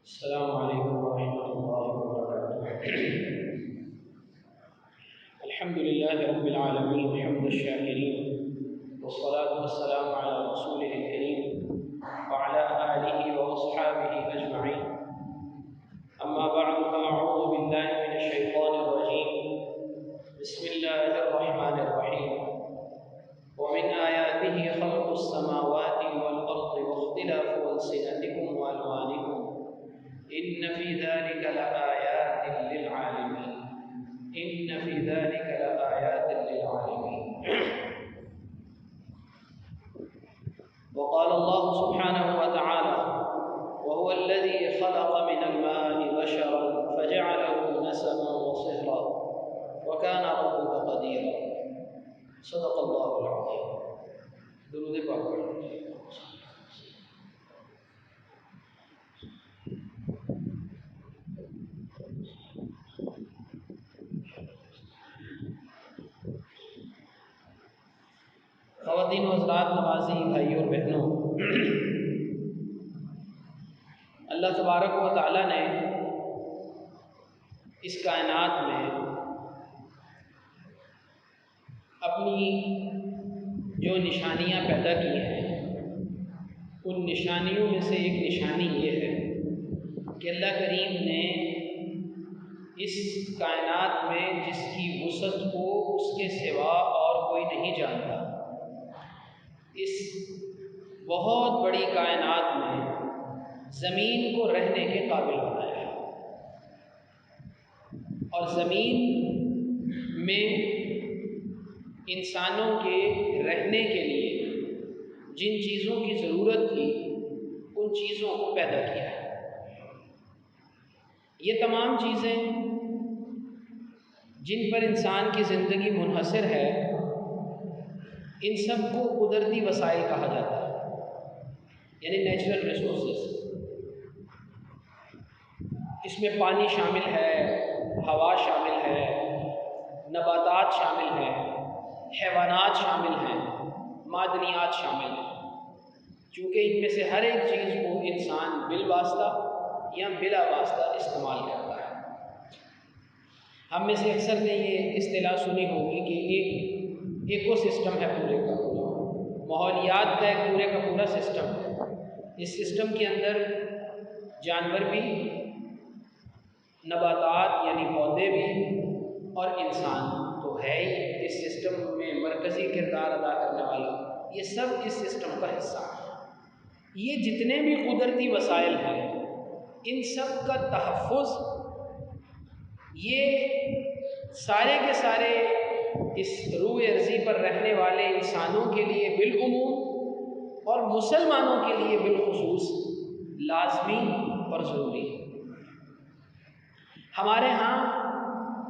السلام علیکم ورحمۃ اللہ وبرکاتہ۔ الحمد للہ رب العالمین حمد الشاکرین والصلاة والسلام علی رسولہ الکریم وعلی آلہ واصحابہ اجمعین، اما بعد فاعوذ باللہ من الشیطان الرجیم، بسم اللہ الرحمن الرحیم۔ ومن آیاته خلق السماوات والأرض واختلاف ألسنتكم وألوانكم إن في ذلك لآيات للعالمين إن في ذلك لآيات للعالمين۔ وقال الله سبحانه وتعالى وهو الذي خلق من الماء بشرا فجعله نسبا وصهرا وكان ربك قديرا۔ صدق اللہ العظیم۔ درود پاک پڑھیں۔ خواتین و حضرات، نمازی بھائیوں اور بہنوں، اللہ تبارک و تعالیٰ نے اس کائنات میں اپنی جو نشانیاں پیدا کی ہیں، ان نشانیوں میں سے ایک نشانی یہ ہے کہ اللہ کریم نے اس کائنات میں جس کی وسعت کو اس کے سوا اور کوئی نہیں جانتا، اس بہت بڑی کائنات میں زمین کو رہنے کے قابل بنایا ہے، اور زمین میں انسانوں کے رہنے کے لیے جن چیزوں کی ضرورت تھی ان چیزوں کو پیدا کیا ہے۔ یہ تمام چیزیں جن پر انسان کی زندگی منحصر ہے، ان سب کو قدرتی وسائل کہا جاتا ہے، یعنی نیچرل ریسورسز۔ اس میں پانی شامل ہے، ہوا شامل ہے، نباتات شامل ہیں، حیوانات شامل ہیں، معدنیات شامل ہیں، چونکہ ان میں سے ہر ایک چیز کو انسان بالواسطہ یا بلا واسطہ استعمال کرتا ہے۔ ہم میں سے اکثر نے یہ اصطلاح سنی ہوگی کہ ایک ایکو سسٹم ہے، پورے کا پورا ماحولیات کا ایک پورے کا پورا سسٹم ہے۔ اس سسٹم کے اندر جانور بھی، نباتات یعنی پودے بھی، اور انسان تو ہے ہی اس سسٹم میں مرکزی کردار ادا کرنے والا۔ یہ سب اس سسٹم کا حصہ ہے۔ یہ جتنے بھی قدرتی وسائل ہیں، ان سب کا تحفظ یہ سارے کے سارے اس روئے ارضی پر رہنے والے انسانوں کے لیے بالعموم اور مسلمانوں کے لیے بالخصوص لازمی اور ضروری ہے۔ ہمارے ہاں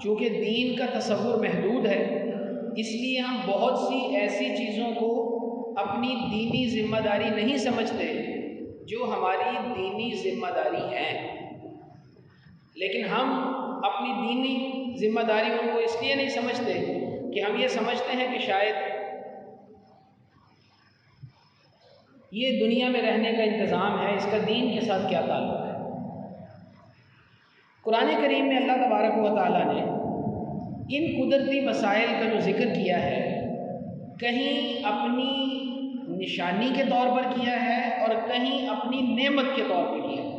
چونکہ دین کا تصور محدود ہے، اس لیے ہم بہت سی ایسی چیزوں کو اپنی دینی ذمہ داری نہیں سمجھتے جو ہماری دینی ذمہ داری ہیں، لیکن ہم اپنی دینی ذمہ داری ان کو اس لیے نہیں سمجھتے کہ ہم یہ سمجھتے ہیں کہ شاید یہ دنیا میں رہنے کا انتظام ہے، اس کا دین کے ساتھ کیا تعلق ہے۔ قرآن کریم میں اللہ تبارک و تعالیٰ نے ان قدرتی وسائل کا جو ذکر کیا ہے، کہیں اپنی نشانی کے طور پر کیا ہے اور کہیں اپنی نعمت کے طور پر کیا ہے۔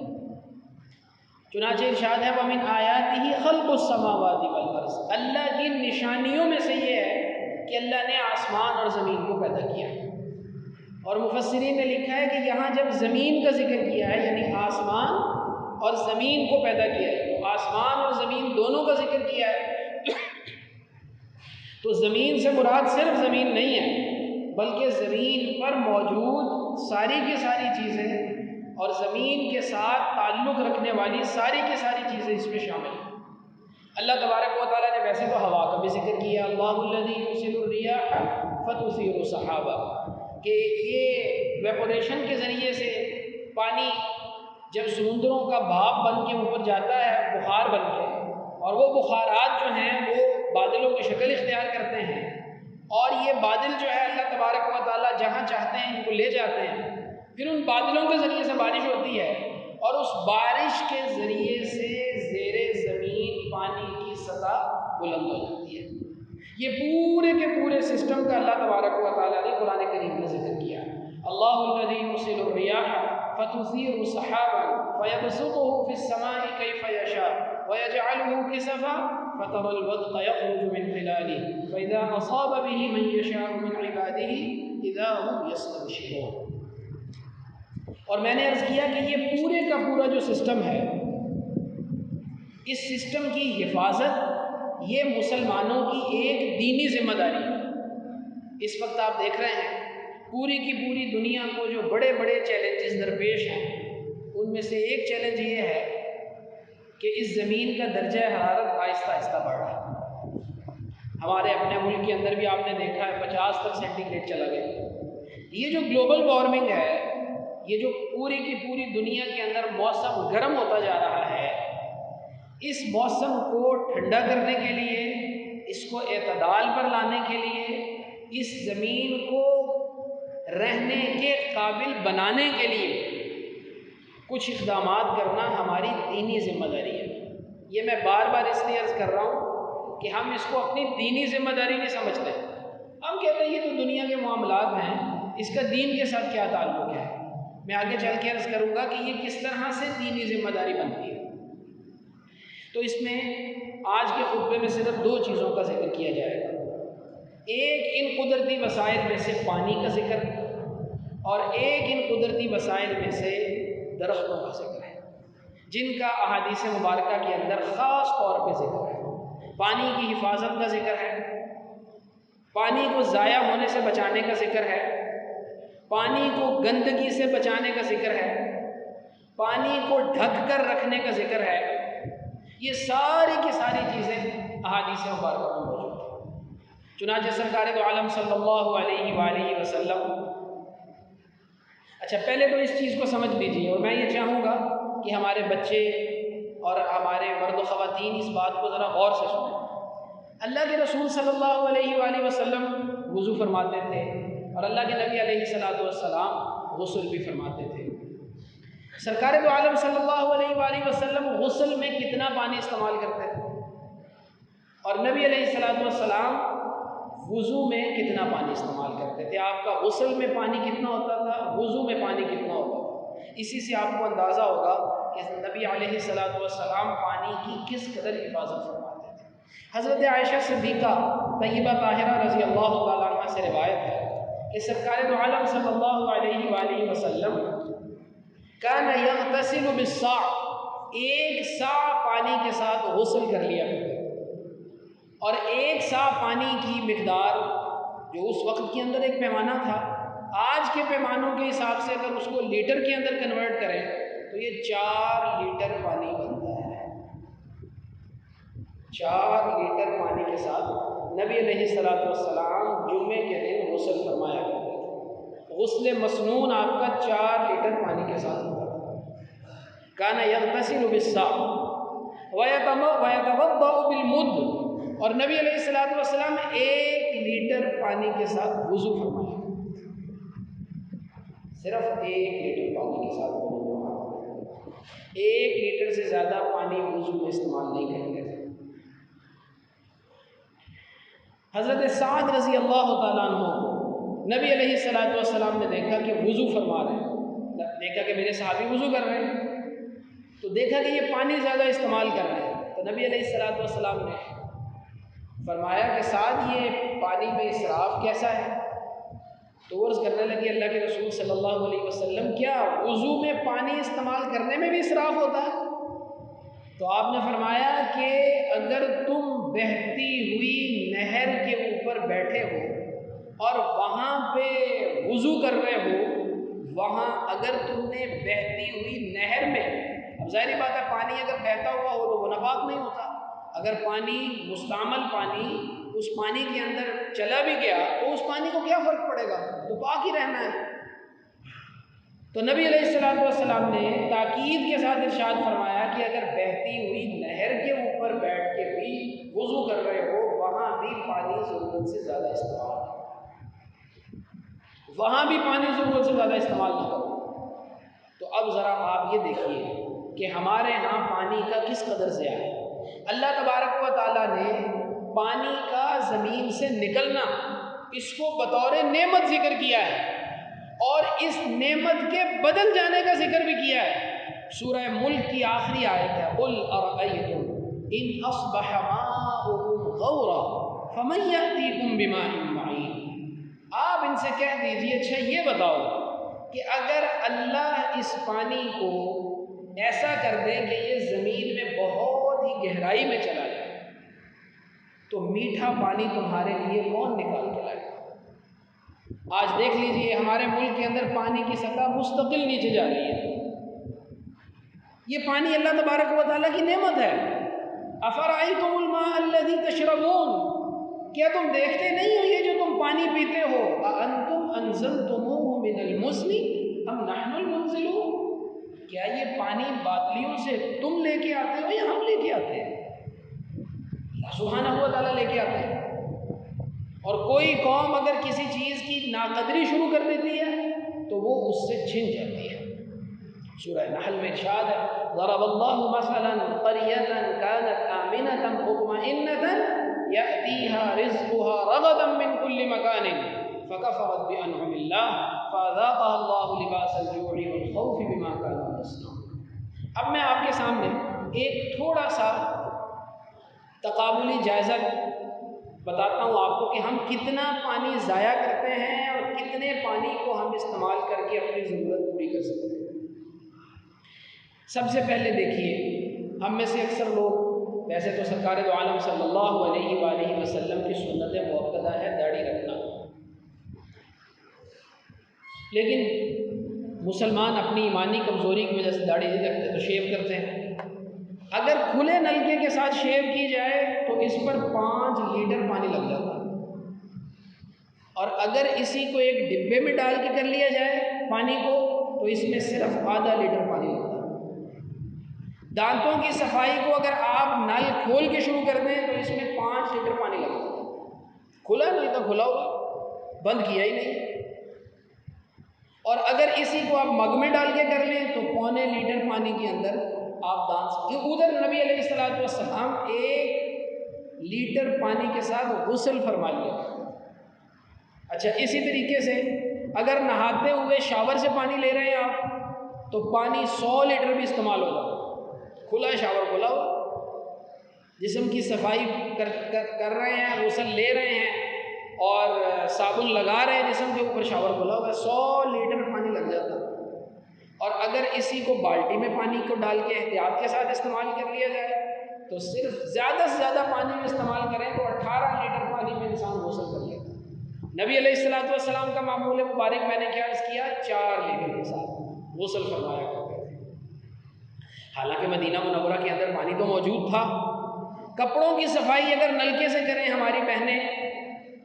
چنانچہ ارشاد ہے وَمِنْ آیَاتِهِ خَلْقُ السَّمَاوَاتِ وَالْأَرْضِ، اللہ کی نشانیوں میں سے یہ ہے کہ اللہ نے آسمان اور زمین کو پیدا کیا۔ اور مفسرین نے لکھا ہے کہ یہاں جب زمین کا ذکر کیا ہے، یعنی آسمان اور زمین کو پیدا کیا ہے، تو آسمان اور زمین دونوں کا ذکر کیا ہے، تو زمین سے مراد صرف زمین نہیں ہے، بلکہ زمین پر موجود ساری کی ساری چیزیں اور زمین کے ساتھ تعلق رکھنے والی ساری کی ساری چیزیں اس میں شامل ہیں۔ اللہ تبارک و تعالیٰ نے ویسے تو ہوا کا بھی ذکر کیا، اللہ الذی یرسل الرياح فتثیر سحابا، کہ یہ ویپوریشن کے ذریعے سے پانی جب سمندروں کا بھاپ بن کے اوپر جاتا ہے، بخار بن کے، اور وہ بخارات جو ہیں وہ بادلوں کی شکل اختیار کرتے ہیں، اور یہ بادل جو ہے اللہ تبارک و تعالیٰ جہاں چاہتے ہیں ان کو لے جاتے ہیں، پھر ان بادلوں کے ذریعے سے بارش ہوتی ہے، اور اس بارش کے ذریعے سے زیر زمین پانی کی سطح بلند ہو جاتی ہے۔ یہ پورے کے پورے سسٹم کا اللہ تبارک و تعالیٰ نے قرآن کریم میں ذکر کیا۔ اللہ الذی یرسل الریاح فتثیر سحابا فیبسطہ فی السماء کیف یشاء ویجعلہ کسفا فتری الودق یخرج من خلالہ فاذا اصاب به من یشاء من عبادہ اذا هم یستبشرون۔ اور میں نے عرض کیا کہ یہ پورے کا پورا جو سسٹم ہے، اس سسٹم کی حفاظت یہ مسلمانوں کی ایک دینی ذمہ داری ہے۔ اس وقت آپ دیکھ رہے ہیں پوری کی پوری دنیا کو جو بڑے بڑے چیلنجز درپیش ہیں، ان میں سے ایک چیلنج یہ ہے کہ اس زمین کا درجہ حرارت آہستہ آہستہ بڑھ رہا ہے۔ ہمارے اپنے ملک کے اندر بھی آپ نے دیکھا ہے 50 تک سینٹی گریڈ چلا گیا۔ یہ جو گلوبل وارمنگ ہے، یہ جو پوری کی پوری دنیا کے اندر موسم گرم ہوتا جا رہا ہے، اس موسم کو ٹھنڈا کرنے کے لیے، اس کو اعتدال پر لانے کے لیے، اس زمین کو رہنے کے قابل بنانے کے لیے کچھ اقدامات کرنا ہماری دینی ذمہ داری ہے۔ یہ میں بار بار اس لیے عرض کر رہا ہوں کہ ہم اس کو اپنی دینی ذمہ داری نہیں سمجھتے۔ ہم کہتے ہیں یہ تو دنیا کے معاملات ہیں، اس کا دین کے ساتھ کیا تعلق ہے؟ میں آگے چل کے عرض کروں گا کہ یہ کس طرح سے دینی ذمہ داری بنتی ہے۔ تو اس میں آج کے خطبے میں صرف 2 چیزوں کا ذکر کیا جائے گا۔ ایک ان قدرتی وسائل میں سے پانی کا ذکر، اور ایک ان قدرتی وسائل میں سے درختوں کا ذکر ہے، جن کا احادیث مبارکہ کے اندر خاص طور پہ ذکر ہے۔ پانی کی حفاظت کا ذکر ہے، پانی کو ضائع ہونے سے بچانے کا ذکر ہے، پانی کو گندگی سے بچانے کا ذکر ہے، پانی کو ڈھک کر رکھنے کا ذکر ہے۔ یہ ساری کی ساری چیزیں احادیث مبارکہ میں موجود ہیں۔ چنانچہ سرکار دو عالم صلی اللہ علیہ وآلہ وسلم، اچھا پہلے تو اس چیز کو سمجھ لیجیے، اور میں یہ چاہوں گا کہ ہمارے بچے اور ہمارے مرد و خواتین اس بات کو ذرا غور سے سنیں۔ اللہ کے رسول صلی اللہ علیہ وآلہ وسلم وضو فرماتے تھے، اور اللہ کے نبی علیہ الصلوۃ والسلام غسل بھی فرماتے تھے۔ سرکار دو عالم صلی اللہ علیہ وآلہ وسلم غسل میں کتنا پانی استعمال کرتے تھے، اور نبی علیہ الصلوۃ والسلام وضو میں کتنا پانی استعمال کرتے تھے؟ آپ کا غسل میں پانی کتنا ہوتا تھا، وضو میں پانی کتنا ہوتا تھا؟ اسی سے آپ کو اندازہ ہوگا کہ نبی علیہ الصلوۃ والسلام پانی کی کس قدر حفاظت فرماتے تھے۔ حضرت عائشہ صدیقہ طیبہ طاہرہ رضی اللہ تعالیٰ عنہ سے روایت ہے کہ سرکار دو عالم صلی اللہ علیہ وآلہ وسلم کان یغتسل بالصاع، 1 صاع پانی کے ساتھ غسل کر لیا کرتے تھے، اور 1 صاع پانی کی مقدار جو اس وقت کے اندر ایک پیمانہ تھا، آج کے پیمانوں کے حساب سے اگر اس کو لیٹر کے اندر کنورٹ کریں تو یہ 4 لیٹر پانی بنتا ہے۔ 4 لیٹر پانی کے ساتھ نبی علیہ الصلوۃ والسلام جمعے کے دن غسل فرمایا کرتے تھے۔ غسل مسنون آپ کا 4 لیٹر پانی کے ساتھ ہوتا تھا۔ کان یغتسل بالصاع ویتوضأ بالمد، اور نبی علیہ الصلوۃ والسلام 1 لیٹر پانی کے ساتھ وضو فرمایا کرتے تھے۔ صرف 1 لیٹر پانی کے ساتھ وضو فرمایا کرتے تھے۔ 1 لیٹر سے زیادہ پانی وضو میں استعمال نہیں کریں گے۔ حضرت سعد رضی اللہ تعالیٰ عنہ کو نبی علیہ الصلوۃ والسلام نے دیکھا کہ وضو فرما رہے ہیں، دیکھا کہ میرے صحابی وضو کر رہے ہیں، تو دیکھا کہ یہ پانی زیادہ استعمال کر رہے ہیں، تو نبی علیہ الصلوۃ والسلام نے فرمایا کہ سعد یہ پانی میں اسراف کیسا ہے؟ تو عرض کرنے لگی اللہ کے رسول صلی اللہ علیہ وسلم کیا وضو میں پانی استعمال کرنے میں بھی اسراف ہوتا ہے؟ تو آپ نے فرمایا کہ اگر تم بہتی ہوئی نہر کے اوپر بیٹھے ہو اور وہاں پہ وضو کر رہے ہو، وہاں اگر تم نے بہتی ہوئی نہر میں، اب ظاہری بات ہے پانی اگر بہتا ہوا ہو تو وہ ناپاک نہیں ہوتا، اگر پانی مستعمل پانی اس پانی کے اندر چلا بھی گیا تو اس پانی کو کیا فرق پڑے گا، تو پاک ہی رہنا ہے۔ تو نبی علیہ الصلوۃ والسلام نے تاکید کے ساتھ ارشاد فرمایا کہ اگر بہتی ہوئی نہر کے اوپر بیٹھ کے بھی وضو کر رہے ہو، وہاں بھی پانی ضرورت سے زیادہ استعمال کرو، وہاں بھی پانی ضرورت سے زیادہ استعمال نہ کرو۔ تو اب ذرا آپ یہ دیکھیے کہ ہمارے ہاں پانی کا کس قدر ضیاع ہے۔ اللہ تبارک و تعالیٰ نے پانی کا زمین سے نکلنا اس کو بطور نعمت ذکر کیا ہے، اور اس نعمت کے بدل جانے کا ذکر بھی کیا ہے۔ سورہ ملک کی آخری آیت ہے، قُلْ أَرَأَيْتُمْ إِنْ أَصْبَحَ مَاؤُكُمْ غَوْرًا فَمَنْ يَأْتِيكُمْ بِمَاءٍ مَّعِينٍ۔ آپ ان سے کہہ دیجئے، اچھا یہ بتاؤ کہ اگر اللہ اس پانی کو ایسا کر دے کہ یہ زمین میں بہت ہی گہرائی میں چلا جائے، تو میٹھا پانی تمہارے لیے کون نکال کے لائے گا؟ آج دیکھ لیجئے ہمارے ملک کے اندر پانی کی سطح مستقل نیچے جا رہی ہے۔ یہ پانی اللہ تبارک و تعالیٰ کی نعمت ہے۔ افرأیتم الماء الذی تشربون، کیا تم دیکھتے نہیں ہو یہ جو تم پانی پیتے ہو؟ اانتم انزلتموہ من المزن ام نحن المنزلون، کیا یہ پانی باطلیوں سے تم لے کے آتے ہو یا ہم لے کے آتے ہیں؟ اللہ سبحانہ و تعالیٰ لے کے آتے ہیں۔ اور کوئی قوم اگر کسی چیز کی ناقدری شروع کر دیتی ہے تو وہ اس سے چھن جاتی ہے۔ سورہ نحل میں ارشاد ہے، ضرب اللہ مثلا قریۃ کانت آمنۃ مطمئنۃ یأتیہا رزقها رغدا من کل مکان فکفرت بانعم اللہ فاذاقها اللہ لباس الجوع والخوف بما كانوا یصنعون۔ اب میں آپ کے سامنے ایک تھوڑا سا تقابلی جائزہ بتاتا ہوں آپ کو کہ ہم کتنا پانی ضائع کرتے ہیں اور کتنے پانی کو ہم استعمال کر کے اپنی ضرورت پوری کر سکتے ہیں۔ سب سے پہلے دیکھیے، ہم میں سے اکثر لوگ، ویسے تو سرکار دو عالم صلی اللہ علیہ وآلہ وسلم کی سنت مؤکدہ ہے داڑھی رکھنا، لیکن مسلمان اپنی ایمانی کمزوری کی وجہ سے داڑھی نہیں رکھتے تو شیو کرتے ہیں۔ اگر کھلے نلکے کے ساتھ شیو کی جائے تو اس پر 5 لیٹر پانی لگ جاتا ہے، اور اگر اسی کو ایک ڈبے میں ڈال کے کر لیا جائے پانی کو تو اس میں صرف آدھا لیٹر پانی لگتا ہے۔ دانتوں کی صفائی کو اگر آپ نل کھول کے شروع کر دیں تو اس میں 5 لیٹر پانی لگتا ہے، کھلا نل کا کھلا ہوا، بند کیا ہی نہیں۔ اور اگر اسی کو آپ مگ میں ڈال کے کر لیں تو 0.25 لیٹر پانی کے اندر آپ دانت، ادھر نبی علیہ الصلوۃ والسلام 1 لیٹر پانی کے ساتھ غسل فرما لیا۔ اچھا اسی طریقے سے اگر نہاتے ہوئے شاور سے پانی لے رہے ہیں آپ تو پانی 100 لیٹر بھی استعمال ہوگا، کھلا شاور کھلا ہو، جسم کی صفائی کر رہے ہیں، غسل لے رہے ہیں اور صابن لگا رہے ہیں جسم کے اوپر، شاور کھلا ہوا ہے، 100 لیٹر پانی لگ جاتا ہے۔ اور اگر اسی کو بالٹی میں پانی کو ڈال کے احتیاط کے ساتھ استعمال کر لیا جائے تو صرف زیادہ سے زیادہ پانی میں استعمال کریں تو 18 لیٹر پانی میں انسان غسل کر لیتا ہے۔ نبی علیہ الصلوۃ والسلام کا معمول مبارک میں نے کیا عرض کیا، 4 لیٹر کے ساتھ غسل فرمایا کرتے تھے۔ حالانکہ مدینہ منورہ کے اندر پانی تو موجود تھا۔ کپڑوں کی صفائی اگر نلکے سے کریں، ہماری بہنیں،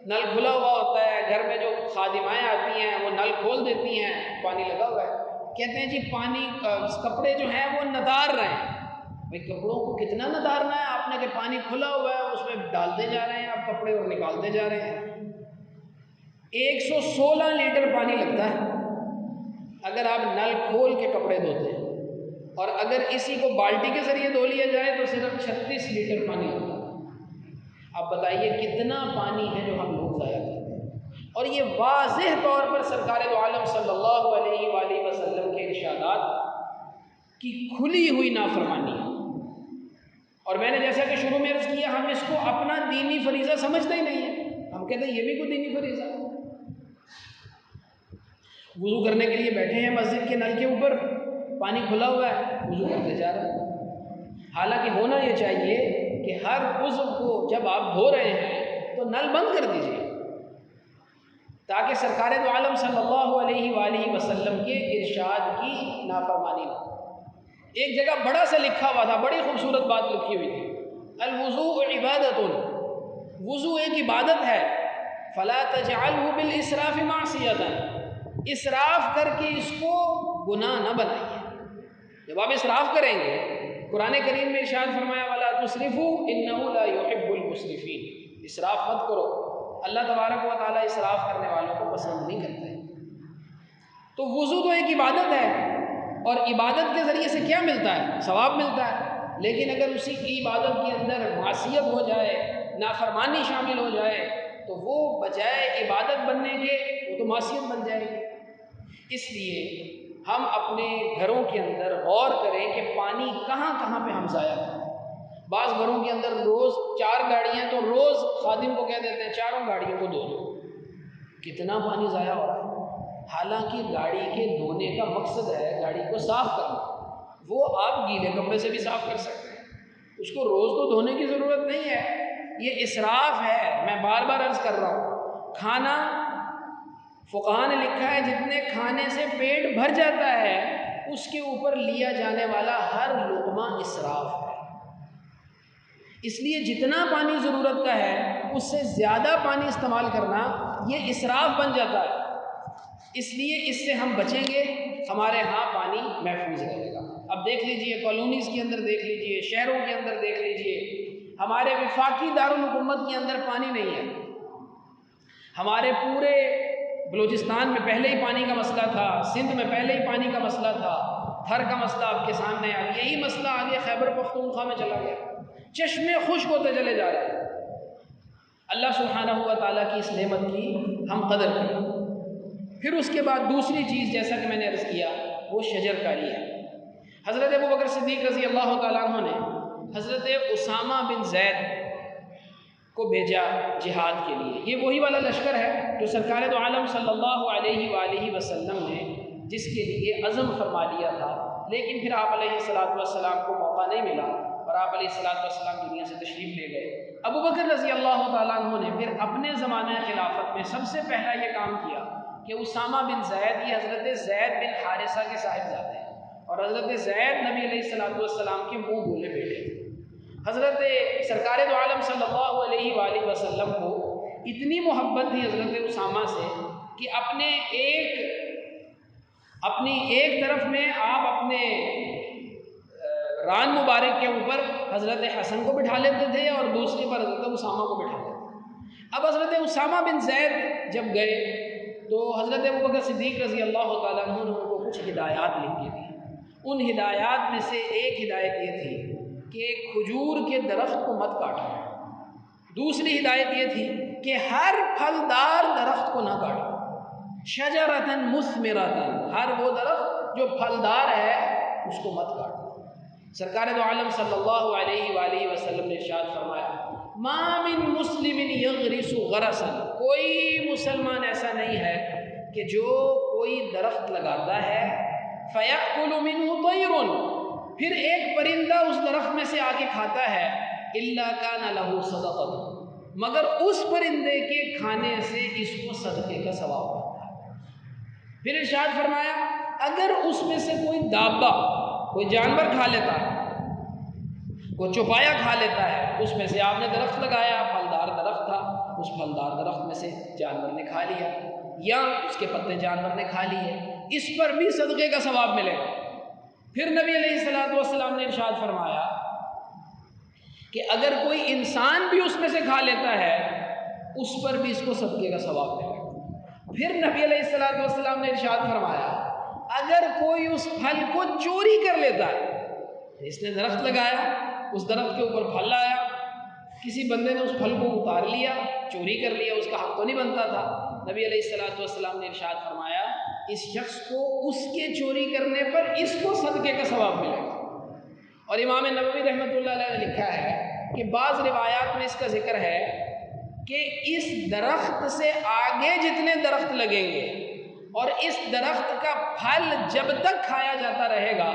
نل کھلا ہوا ہوتا ہے، گھر میں جو خادمائیں آتی ہیں وہ نل کھول دیتی ہیں، پانی لگا ہوا ہے، کہتے ہیں جی پانی کپڑے جو ہیں وہ ندار رہے ہیں۔ بھائی کپڑوں کو کتنا ندارنا ہے آپ نے کہ پانی کھلا ہوا ہے اس میں ڈالتے جا رہے ہیں آپ کپڑے اور نکالتے جا رہے ہیں۔ 116 لیٹر پانی لگتا ہے اگر آپ نل کھول کے کپڑے دھوتے ہیں، اور اگر اسی کو بالٹی کے ذریعے دھو لیا جائے تو صرف 36 لیٹر پانی لگتا ہے۔ اب بتائیے کتنا پانی ہے جو ہم لوگ ضائع کرتے ہیں، اور یہ واضح طور پر سرکار دو عالم صلی اللہ علیہ وآلہ وسلم کے ارشادات کی کھلی ہوئی نافرمانی ہے۔ اور میں نے جیسا کہ شروع میں عرض کیا، ہم اس کو اپنا دینی فریضہ سمجھتے ہی نہیں ہیں، ہم کہتے ہیں یہ بھی کوئی دینی فریضہ ہے۔ وضو کرنے کے لیے بیٹھے ہیں مسجد کے نل کے اوپر، پانی کھلا ہوا ہے، وضو کرتے جا رہے ہیں، حالانکہ ہونا یہ چاہیے کہ ہر عضو کو جب آپ دھو رہے ہیں تو نل بند کر دیجیے تاکہ سرکار دو عالم صلی اللہ علیہ وآلہ وسلم کے ارشاد کی نافرمانی نہ ہو۔ ایک جگہ بڑا سا لکھا ہوا تھا، بڑی خوبصورت بات لکھی ہوئی تھی، الوضوء عبادۃ، وضو ایک عبادت ہے، فلا تجعلہ بالاسراف معصیۃ، اسراف کر کے اس کو گناہ نہ بنائیے۔ جب آپ اسراف کریں گے، قرآن کریم میں ارشاد فرمایا ولا تسرفوا انہ لا يحب المسرفین، اسراف مت کرو، اللہ تبارک و تعالیٰ اسراف کرنے والوں کو پسند نہیں کرتے۔ تو وضو تو ایک عبادت ہے، اور عبادت کے ذریعے سے کیا ملتا ہے؟ ثواب ملتا ہے۔ لیکن اگر اسی کی عبادت کے اندر معصیت ہو جائے، نافرمانی شامل ہو جائے، تو وہ بجائے عبادت بننے کے وہ تو معصیت بن جائے گی۔ اس لیے ہم اپنے گھروں کے اندر غور کریں کہ پانی کہاں کہاں پہ ہم ضائع کریں۔ بعض گھروں کے اندر روز 4 گاڑیاں، تو روز خادم کو کہہ دیتے ہیں 4 گاڑیوں کو دھو دو۔ کتنا پانی ضائع ہو رہا ہے۔ حالانکہ گاڑی کے دھونے کا مقصد ہے گاڑی کو صاف کرنا، وہ آپ گیلے کپڑے سے بھی صاف کر سکتے ہیں، اس کو روز تو دھونے کی ضرورت نہیں ہے۔ یہ اسراف ہے۔ میں بار بار عرض کر رہا ہوں، کھانا فقہاء نے لکھا ہے جتنے کھانے سے پیٹ بھر جاتا ہے اس کے اوپر لیا جانے والا ہر لقمہ اسراف ہے۔ اس لیے جتنا پانی ضرورت کا ہے اس سے زیادہ پانی استعمال کرنا یہ اسراف بن جاتا ہے۔ اس لیے اس سے ہم بچیں گے، ہمارے ہاں پانی محفوظ رہے گا۔ اب دیکھ لیجئے کالونیز کے اندر، دیکھ لیجئے شہروں کے اندر، دیکھ لیجئے ہمارے وفاقی دارالحکومت کے اندر پانی نہیں ہے۔ ہمارے پورے بلوچستان میں پہلے ہی پانی کا مسئلہ تھا، سندھ میں پہلے ہی پانی کا مسئلہ تھا، تھر کا مسئلہ آپ کے سامنے آ گیا، یہی مسئلہ آگے خیبر پختونخوا میں چلا گیا، چشمے خشک ہوتے چلے جا رہے ہیں۔ اللہ سبحانہ و تعالیٰ کی اس نعمت کی ہم قدر کریں۔ پھر اس کے بعد دوسری چیز جیسا کہ میں نے عرض کیا وہ شجر کاری ہے۔ حضرت ابوبکر صدیق رضی اللہ تعالیٰ عنہ نے حضرت اسامہ بن زید کو بھیجا جہاد کے لیے۔ یہ وہی والا لشکر ہے جو سرکار دو عالم صلی اللہ علیہ وآلہ وسلم نے جس کے لیے عزم فرما لیا تھا، لیکن پھر آپ علیہ السلام کو موقع نہیں ملا اور آپ علیہ السلام دنیا سے تشریف لے گئے۔ ابوبکر رضی اللہ تعالیٰ عنہ نے پھر اپنے زمانہ خلافت میں سب سے پہلا یہ کام کیا کہ اسامہ بن زید، یہ حضرت زید بن حارثہ کے صاحبزادے ہیں، اور حضرت زید نبی علیہ السلام کے منہ بولے بیٹے تھے۔ حضرت سرکار دو عالم صلی اللہ علیہ وآلہ وسلم کو اتنی محبت تھی حضرت اسامہ سے کہ اپنی ایک طرف میں آپ اپنے ران مبارک کے اوپر حضرت حسن کو بٹھا لیتے تھے اور دوسری پر حضرت اسامہ کو بٹھا لیتے تھے۔ اب حضرت اسامہ بن زید جب گئے تو حضرت ابوبکر صدیق رضی اللہ تعالیٰ عنہ نے ان کو کچھ ہدایات لکھ کے دی۔ ان ہدایات میں سے ایک ہدایت یہ تھی کہ کھجور کے درخت کو مت کاٹو۔ دوسری ہدایت یہ تھی کہ ہر پھلدار درخت کو نہ کاٹو، شجرۃ مثمرۃ، ہر وہ درخت جو پھلدار ہے اس کو مت کاٹو۔ سرکار دو عالم صلی اللہ علیہ وآلہ وسلم نے ارشاد فرمایا، ما من مسلم یغرس غرسا، کوئی مسلمان ایسا نہیں ہے کہ جو کوئی درخت لگاتا ہے فیأکل منہ طیر، پھر ایک پرندہ اس درخت میں سے آ کے کھاتا ہے، الا کان لہ صدقۃ، مگر اس پرندے کے کھانے سے اس کو صدقے کا ثواب ملتا ہے۔ پھر ارشاد فرمایا اگر اس میں سے کوئی دابہ، کوئی جانور کھا لیتا ہے، کوئی چوپایا کھا لیتا ہے، اس میں سے آپ نے درخت لگایا، پھلدار درخت تھا، اس پھلدار درخت میں سے جانور نے کھا لیا یا اس کے پتے جانور نے کھا لیے، اس پر بھی صدقے کا ثواب ملے گا۔ پھر نبی علیہ السلام نے ارشاد فرمایا کہ اگر کوئی انسان بھی اس میں سے کھا لیتا ہے اس پر بھی اس کو صدقے کا ثواب ملے گا۔ پھر نبی علیہ السلام نے ارشاد فرمایا اگر کوئی اس پھل کو چوری کر لیتا ہے، اس نے درخت لگایا، اس درخت کے اوپر پھل آیا، کسی بندے نے اس پھل کو اتار لیا، چوری کر لیا، اس کا حق تو نہیں بنتا تھا، نبی علیہ السلام نے ارشاد فرمایا اس شخص کو اس کے چوری کرنے پر اس کو صدقے کا ثواب ملے گا۔ اور امام نووی رحمۃ اللہ علیہ نے لکھا ہے کہ بعض روایات میں اس کا ذکر ہے کہ اس درخت سے آگے جتنے درخت لگیں گے اور اس درخت کا پھل جب تک کھایا جاتا رہے گا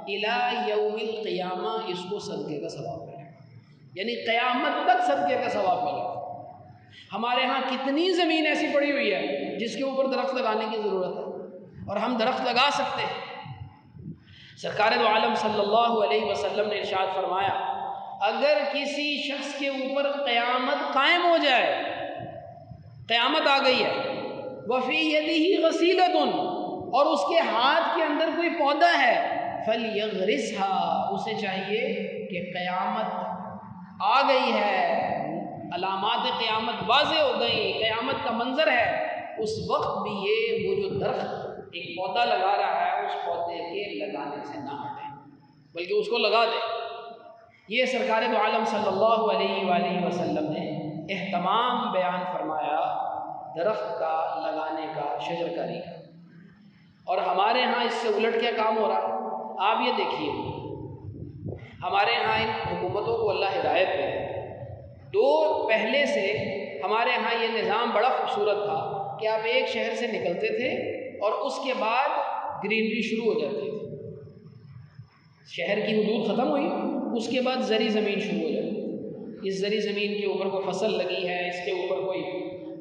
الی یوم القیامہ اس کو صدقے کا ثواب ملے گا، یعنی قیامت تک صدقے کا ثواب ملے گا۔ ہمارے ہاں کتنی زمین ایسی پڑی ہوئی ہے جس کے اوپر درخت لگانے کی ضرورت ہے اور ہم درخت لگا سکتے ہیں۔ سرکار دو عالم صلی اللہ علیہ وسلم نے ارشاد فرمایا اگر کسی شخص کے اوپر قیامت قائم ہو جائے، قیامت آ گئی ہے، وفی یدہ غسیلۃ، اور اس کے ہاتھ کے اندر کوئی پودا ہے، فلیغرسھا، اسے چاہیے کہ قیامت آ گئی ہے، علامات قیامت واضح ہو گئی، قیامت کا منظر ہے، اس وقت بھی یہ وہ جو درخت ایک پودا لگا رہا ہے اس پودے کے لگانے سے نہ ہٹیں بلکہ اس کو لگا دیں۔ یہ سرکار دو عالم صلی اللہ علیہ وآلہ وسلم نے اہتمام بیان فرمایا درخت کا لگانے کا، شجرکاری کا۔ اور ہمارے ہاں اس سے الٹ کیا کام ہو رہا ہے؟ آپ یہ دیکھیے، ہمارے ہاں ان حکومتوں کو اللہ ہدایت دے، پہلے سے ہمارے ہاں یہ نظام بڑا خوبصورت تھا کہ آپ ایک شہر سے نکلتے تھے اور اس کے بعد گرینری شروع ہو جاتی تھی۔ شہر کی حدود ختم ہوئی، اس کے بعد زرعی زمین شروع ہو جاتی تھی۔ اس زرعی زمین کے اوپر کوئی فصل لگی ہے، اس کے اوپر کوئی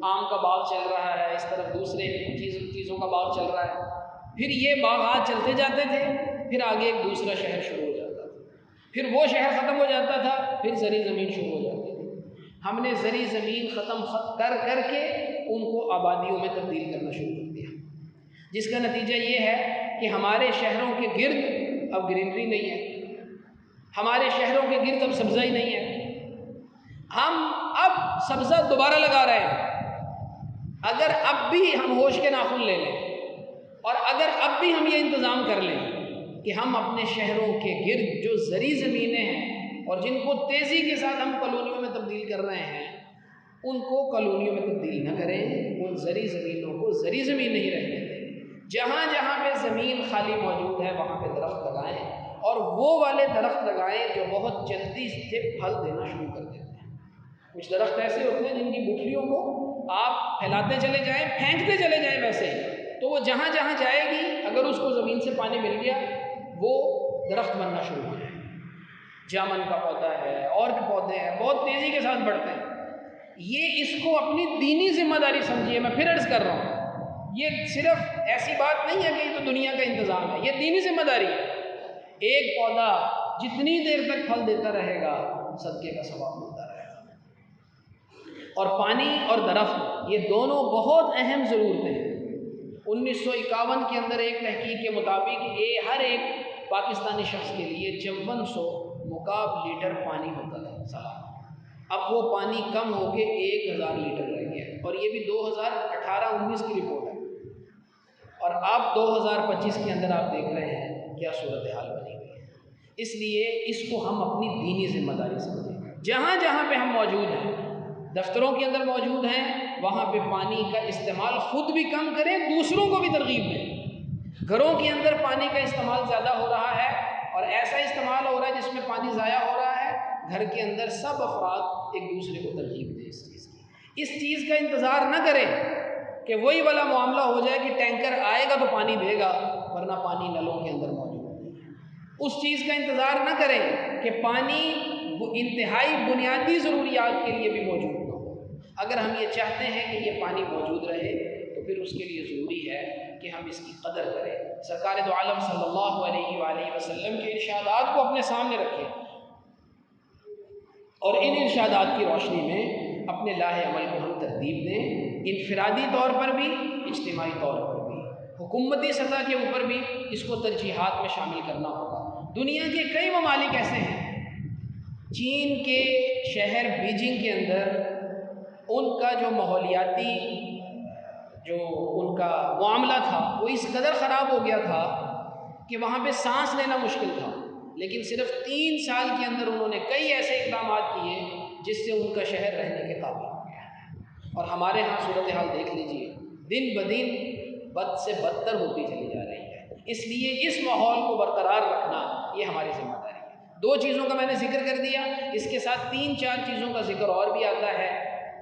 آم کا باغ چل رہا ہے، اس طرف دوسرے چیزوں کا باغ چل رہا ہے۔ پھر یہ باغات چلتے جاتے تھے، پھر آگے ایک دوسرا شہر شروع ہو جاتا تھا، پھر وہ شہر ختم ہو جاتا تھا، پھر زرعی زمین شروع ہو جاتی تھی۔ ہم نے زرعی زمین ختم کر کے ان کو آبادیوں میں تبدیل کرنا شروع کر دیا، جس کا نتیجہ یہ ہے کہ ہمارے شہروں کے گرد اب گرینری نہیں ہے، ہمارے شہروں کے گرد اب سبزہ ہی نہیں ہے۔ ہم اب سبزہ دوبارہ لگا رہے ہیں۔ اگر اب بھی ہم ہوش کے ناخن لے لیں اور اگر اب بھی ہم یہ انتظام کر لیں کہ ہم اپنے شہروں کے گرد جو زرعی زمینیں ہیں اور جن کو تیزی کے ساتھ ہم کالونیوں میں تبدیل کر رہے ہیں، ان کو کالونیوں میں تبدیل نہ کریں، ان زرعی زمینوں کو زرعی زمین نہیں رہنے دیں۔ جہاں جہاں پہ زمین خالی موجود ہے وہاں پہ درخت لگائیں، اور وہ والے درخت لگائیں جو بہت جلدی سے پھل دینا شروع کر دیتے ہیں۔ کچھ درخت ایسے ہوتے ہیں جن کی گٹھلیوں کو آپ پھیلاتے چلے جائیں، پھینکتے چلے جائیں ویسے ہی، تو وہ جہاں جہاں جائے گی اگر اس کو زمین سے پانی مل گیا وہ درخت بننا شروع ہو جائے۔ جامن کا پودا ہے اور کے پودے ہیں، بہت تیزی کے ساتھ بڑھتے ہیں۔ یہ اس کو اپنی دینی ذمہ داری سمجھیے، میں پھر عرض کر رہا ہوں، یہ صرف ایسی بات نہیں ہے کہ یہ تو دنیا کا انتظام ہے، یہ دینی ذمہ داری ہے۔ ایک پودا جتنی دیر تک پھل دیتا رہے گا صدقے کا ثواب ملتا رہے گا۔ اور پانی اور درخت یہ دونوں بہت اہم ضرورتیں ہیں۔ 1951 کے اندر ایک تحقیق کے مطابق ہر ایک پاکستانی شخص کے لیے 5400 مکعب لیٹر پانی ہوتا تھا سالانہ۔ اب وہ پانی کم ہو کے 1000 لیٹر رہ گیا، اور یہ بھی 2018-19 کی رپورٹ ہے، اور اب 2025 کے اندر آپ دیکھ رہے ہیں کیا صورتحال بنی ہوئی ہے۔ اس لیے اس کو ہم اپنی دینی ذمہ داری سمجھیں۔ جہاں جہاں پہ ہم موجود ہیں، دفتروں کے اندر موجود ہیں، وہاں پہ پانی کا استعمال خود بھی کم کریں، دوسروں کو بھی ترغیب دیں۔ گھروں کے اندر پانی کا استعمال زیادہ ہو رہا ہے اور ایسا استعمال ہو رہا ہے جس میں پانی ضائع ہو رہا ہے، گھر کے اندر سب افراد ایک دوسرے کو ترغیب دیں اس چیز کی۔ اس چیز کا انتظار نہ کریں کہ وہی والا معاملہ ہو جائے کہ ٹینکر آئے گا تو پانی دے گا، ورنہ پانی نلوں کے اندر موجود ہے۔ اس چیز کا انتظار نہ کریں کہ پانی انتہائی بنیادی ضروریات کے لیے بھی موجود نہ ہو۔ اگر ہم یہ چاہتے ہیں کہ یہ پانی موجود رہے تو پھر اس کے لیے ضروری ہے کہ ہم اس کی قدر کریں۔ سرکار دو عالم صلی اللہ علیہ وآلہ وسلم کے ارشادات کو اپنے سامنے رکھیں اور ان ارشادات کی روشنی میں اپنے لاہ عمل کو ہم ترتیب دیں، انفرادی طور پر بھی، اجتماعی طور پر بھی، حکومتی سطح کے اوپر بھی اس کو ترجیحات میں شامل کرنا ہوگا۔ دنیا کے کئی ممالک ایسے ہیں، چین کے شہر بیجنگ کے اندر ان کا جو ماحولیاتی جو ان کا معاملہ تھا وہ اس قدر خراب ہو گیا تھا کہ وہاں پہ سانس لینا مشکل تھا، لیکن صرف 3 سال کے اندر انہوں نے کئی ایسے اقدامات کیے جس سے ان کا شہر رہنے کے قابل ہو گیا۔ اور ہمارے ہاں صورتحال دیکھ لیجئے، دن بدن بد سے بدتر ہوتی چلی جا رہی ہے۔ اس لیے اس ماحول کو برقرار رکھنا یہ ہماری ذمہ داری ہے۔ 2 چیزوں کا میں نے ذکر کر دیا، اس کے ساتھ 3-4 چیزوں کا ذکر اور بھی آتا ہے۔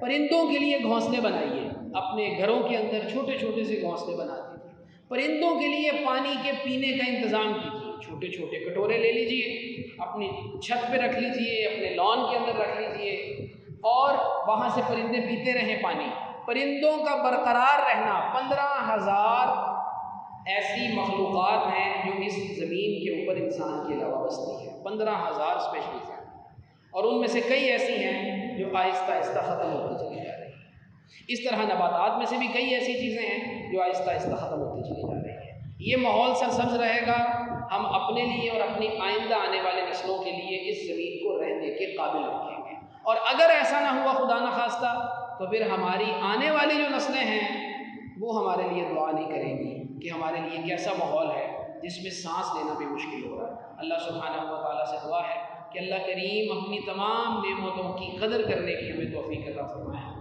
پرندوں کے لیے گھونسلے بنائیے، اپنے گھروں کے اندر چھوٹے چھوٹے سے گھونسلے بنا دیجیے۔ پرندوں کے لیے پانی کے پینے کا انتظام کیجیے، چھوٹے چھوٹے کٹورے لے لیجیے، اپنی چھت پہ رکھ لیجیے، اپنے لان کے اندر رکھ لیجیے، اور وہاں سے پرندے پیتے رہیں پانی۔ پرندوں کا برقرار رہنا، 15,000 ایسی مخلوقات ہیں جو اس زمین کے اوپر انسان کے علاوہ بستی ہے، 15,000 اسپیشیز ہیں، اور ان میں سے کئی ایسی ہیں جو آہستہ آہستہ ختم ہوتی چلی جا رہی ہیں۔ اس طرح نباتات میں سے بھی کئی ایسی چیزیں ہیں جو آہستہ آہستہ ختم ہوتی چلی جا رہی ہیں۔ یہ ماحول سرسبز رہے گا، ہم اپنے لیے اور اپنی آئندہ آنے والے نسلوں کے لیے اس زمین کو رہنے کے قابل رکھیں گے۔ اور اگر ایسا نہ ہوا خدا نخواستہ تو پھر ہماری آنے والی جو نسلیں ہیں وہ ہمارے لیے دعا نہیں کریں گی کہ ہمارے لیے کیسا ماحول ہے جس میں سانس لینا بھی مشکل ہو رہا ہے۔ اللہ سبحانہ و تعالیٰ سے دعا ہے کہ اللہ کریم اپنی تمام نعمتوں کی قدر کرنے کی ہمیں توفیق عطا فرمائے۔